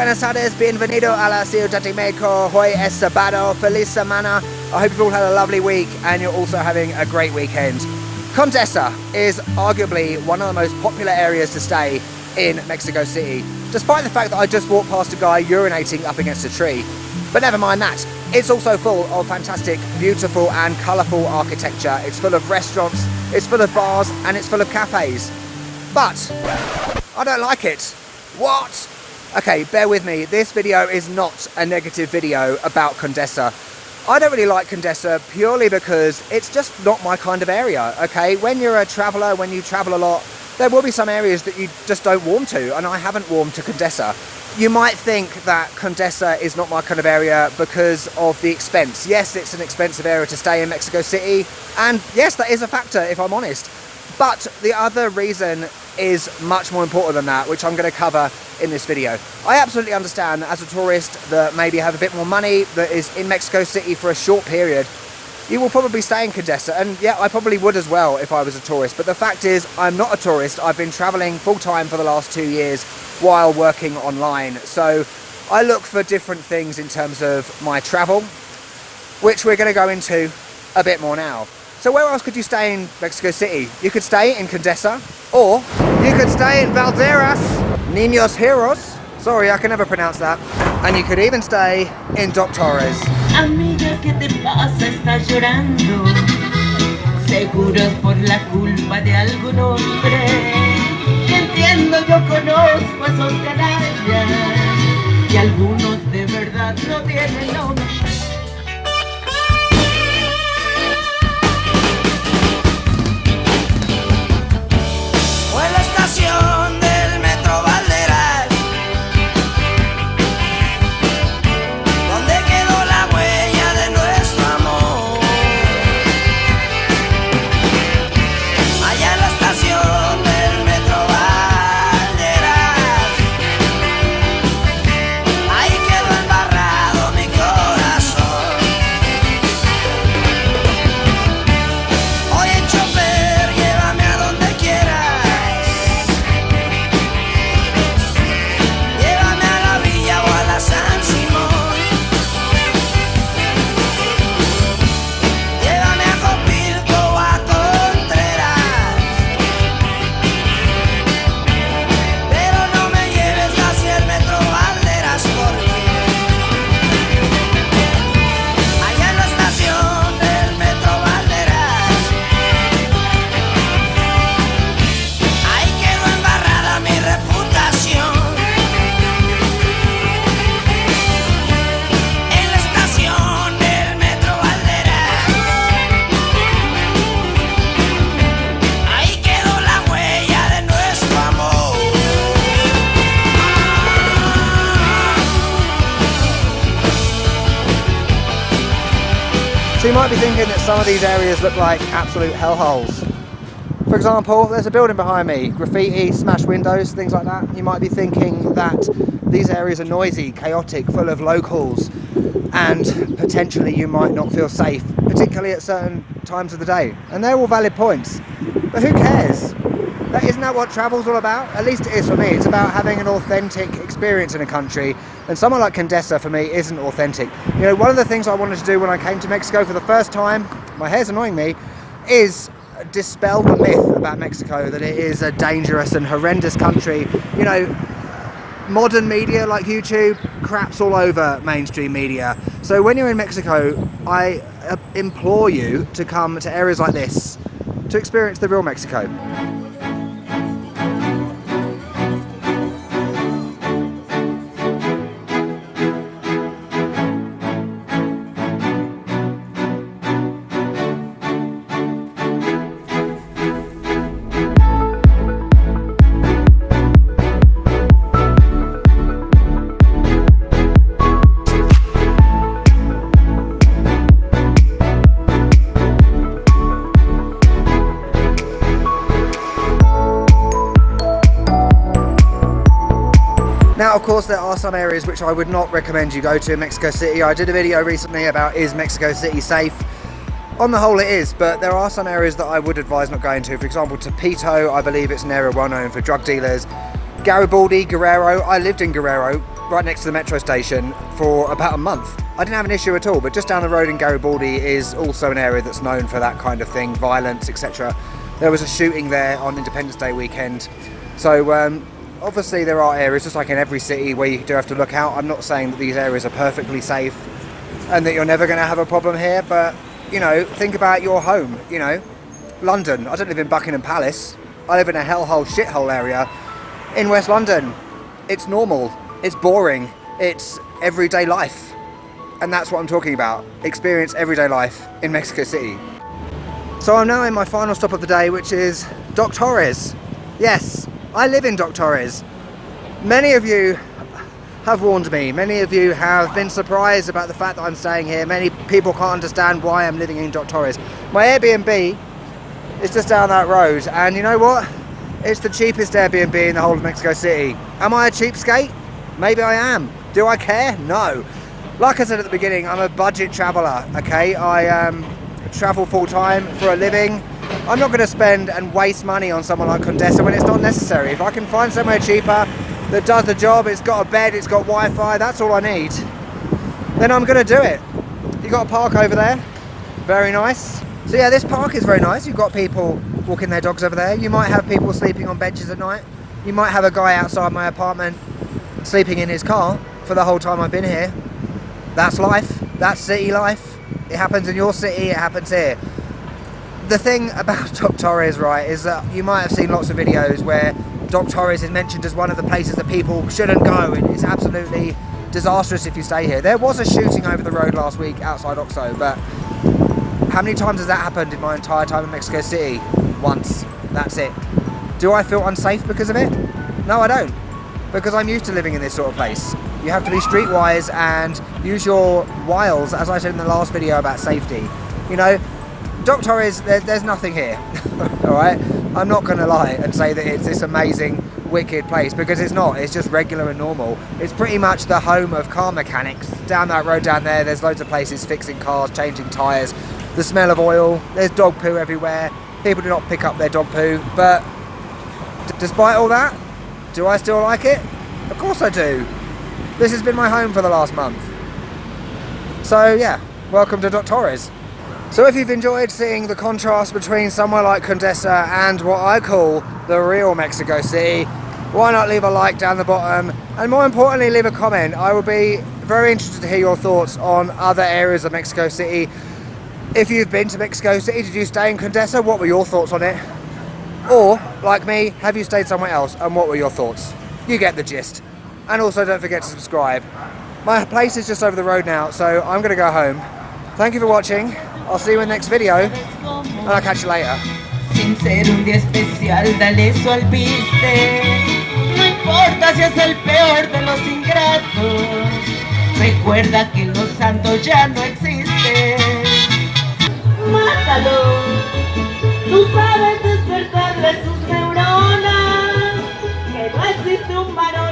Buenas tardes, bienvenido a la Ciudad de Mexico. Hoy es sábado, feliz semana. I hope you've all had a lovely week and you're also having a great weekend. Condesa is arguably one of the most popular areas to stay in Mexico City, despite the fact that I just walked past a guy urinating up against a tree. But never mind that, it's also full of fantastic, beautiful and colourful architecture. It's full of restaurants, it's full of bars and it's full of cafes. But I don't like it. What? Okay, bear with me, this video is not a negative video about Condesa. I don't really like Condesa purely because it's just not my kind of area, okay? When you're a traveller, when you travel a lot, there will be some areas that you just don't warm to, and I haven't warmed to Condesa. You might think that Condesa is not my kind of area because of the expense. Yes, it's an expensive area to stay in Mexico City, and yes, that is a factor if I'm honest. But the other reason is much more important than that, which I'm going to cover in this video. I absolutely understand that as a tourist that maybe have a bit more money, that is in Mexico City for a short period, you will probably stay in Condesa, and yeah, I probably would as well if I was a tourist. But the fact is, I'm not a tourist. I've been traveling full-time for the last 2 years while working online. So I look for different things in terms of my travel, which we're going to go into a bit more now. So where else could you stay in Mexico City? You could stay in Condesa, or you could stay in Balderas, Ninos Heroes. Sorry, I can never pronounce that. And you could even stay in Doctores. Amiga, ¿qué te pasa? Estás llorando. Seguro es por la culpa de algún hombre. Que entiendo, yo conozco a esos canallas. Y algunos de verdad no tienen nombre. O en la estación del metro Balderas, donde quedó la huella de nuestro amor. Allá en la estación del metro Balderas, ahí quedó embarrado mi corazón. Oye, chofer, llévame a donde quieras. Llévame a la villa o a la San Simón. Llévame a Copilco o a Contreras. Pero no me lleves hacia el metro Balderas porque allá en la estación del metro Balderas, ahí quedó embarrada mi reputación. En la estación del metro Balderas, ahí quedó la huella de nuestro amor. So you might be thinking that some of these areas look like absolute hellholes. For example, there's a building behind me, graffiti, smashed windows, things like that. You might be thinking that these areas are noisy, chaotic, full of locals, and potentially you might not feel safe, particularly at certain times of the day. And they're all valid points, but who cares? Isn't that what travel's all about? At least it is for me. It's about having an authentic experience in a country, and somewhere like Condesa for me isn't authentic. You know, one of the things I wanted to do when I came to Mexico for the first time, my hair's annoying me, is dispel the myth about Mexico that it is a dangerous and horrendous country. You know, modern media like YouTube craps all over mainstream media. So when you're in Mexico, I implore you to come to areas like this to experience the real Mexico. Now, of course, there are some areas which I would not recommend you go to in Mexico City. I did a video recently about is Mexico City safe? On the whole it is, but there are some areas that I would advise not going to. For example, Tepito, I believe it's an area well known for drug dealers. Garibaldi, Guerrero, I lived in Guerrero right next to the metro station for about a month. I didn't have an issue at all, but just down the road in Garibaldi is also an area that's known for that kind of thing, violence, etc. There was a shooting there on Independence Day weekend. So obviously there are areas, just like in every city, where you do have to look out. I'm not saying that these areas are perfectly safe and that you're never going to have a problem here, but, you know, think about your home, you know. London, I don't live in Buckingham Palace. I live in a hellhole, shithole area in West London. It's normal, it's boring, it's everyday life. And that's what I'm talking about. Experience everyday life in Mexico City. So I'm now in my final stop of the day, which is Doctores. Yes, I live in Doctores. Many of you have warned me. Many of you have been surprised about the fact that I'm staying here. Many people can't understand why I'm living in Doctores. My Airbnb is just down that road, and you know what? It's the cheapest Airbnb in the whole of Mexico City. Am I a cheapskate? Maybe I am. Do I care? No. Like I said at the beginning, I'm a budget traveller, okay? I travel full-time for a living. I'm not going to spend and waste money on someone like Condesa when it's not necessary. If I can find somewhere cheaper that does the job, it's got a bed, it's got Wi-Fi, that's all I need, then I'm going to do it. You've got a park over there. Very nice. So yeah, this park is very nice. You've got people walking their dogs over there. You might have people sleeping on benches at night. You might have a guy outside my apartment sleeping in his car for the whole time I've been here. That's life. That's city life. It happens in your city, it happens here. The thing about Doctores, right, is that you might have seen lots of videos where Doctores is mentioned as one of the places that people shouldn't go, and it's absolutely disastrous if you stay here. There was a shooting over the road last week outside Oxo, but how many times has that happened in my entire time in Mexico City? Once. That's it. Do I feel unsafe because of it? No, I don't. Because I'm used to living in this sort of place. You have to be streetwise and use your wiles, as I said in the last video about safety. You know, Doctores, there's nothing here. Alright? I'm not going to lie and say that it's this amazing, wicked place, because it's not. It's just regular and normal. It's pretty much the home of car mechanics. Down that road down there, there's loads of places fixing cars, changing tyres. The smell of oil, there's dog poo everywhere. People do not pick up their dog poo, but despite all that, do I still like it? Of course I do. This has been my home for the last month. So yeah, welcome to Doctores. So if you've enjoyed seeing the contrast between somewhere like Condesa and what I call the real Mexico City, why not leave a like down the bottom, and more importantly leave a comment. I would be very interested to hear your thoughts on other areas of Mexico City. If you've been to Mexico City, did you stay in Condesa? What were your thoughts on it? Or, like me, have you stayed somewhere else, and what were your thoughts? You get the gist. And also don't forget to subscribe. My place is just over the road now, so I'm going to go home. Thank you for watching. I'll see you in the next video, and I'll catch you later. Sin ser un día especial, dale su alpiste. No importa si es el peor de los ingratos. Recuerda que los santos ya no existen. Mátalo. Tú sabes despertarle sus neuronas. Que no existe un varón